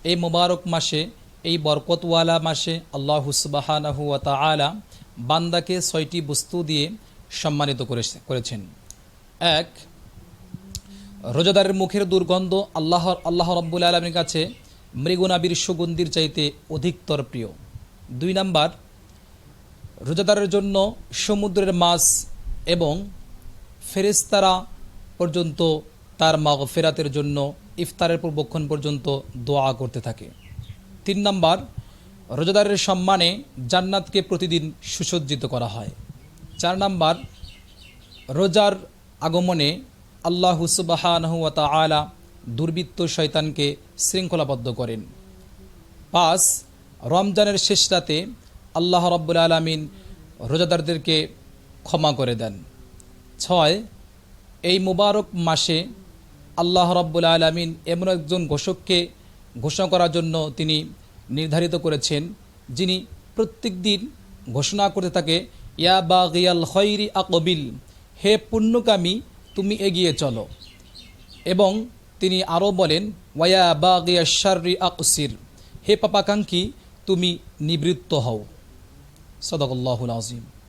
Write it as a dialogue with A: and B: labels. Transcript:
A: এই মোবারক মাসে, এই বরকতওয়ালা মাসে আল্লাহ সুবহানাহু ওয়া তাআলা বান্দাকে ৬টি বস্তু দিয়ে সম্মানিত করেছেন। এক, রোজাদারের মুখের দুর্গন্ধ আল্লাহ রাব্বুল আলামিনের কাছে মৃগনাবির সুগন্ধির চাইতে অধিকতর প্রিয়। ২ নাম্বার, রোজাদারের জন্য সমুদ্রের মাছ এবং ফেরেশতারা পর্যন্ত তার মাগফিরাতের জন্য ইফতারের পূর্বক্ষণ পর্যন্ত দোয়া করতে থাকে। ৩ নাম্বার, রোজাদারের সম্মানে জান্নাতকে প্রতিদিন সুসজ্জিত করা হয়। ৪ নাম্বার, রোজার আগমনে আল্লাহ সুবহানাহু ওয়া তাআলা দুর্বৃত্ত শয়তানকে শৃঙ্খলাবদ্ধ করেন। ৫, রমজানের শেষ রাতে আল্লাহ রাব্বুল আলামিন রোজাদারদেরকে ক্ষমা করে দেন। ৬, এই মুবারক মাসে আল্লাহ রাব্বুল আলামিন এমন একজন ঘোষককে ঘোষণা করার জন্য তিনি নির্ধারিত করেছেন, যিনি প্রত্যেক দিন ঘোষণা করতে থাকে, ইয়া বাগিয়াল খৈরি আকবিল, হে পুণ্যকামী তুমি এগিয়ে চলো। এবং তিনি আরও বলেন, ওয়া বাগিয়াশ শাররি আকসির, হে পাপাকাঙ্ক্ষী তুমি নিবৃত্ত হও। সাদাকাল্লাহুল আযীম।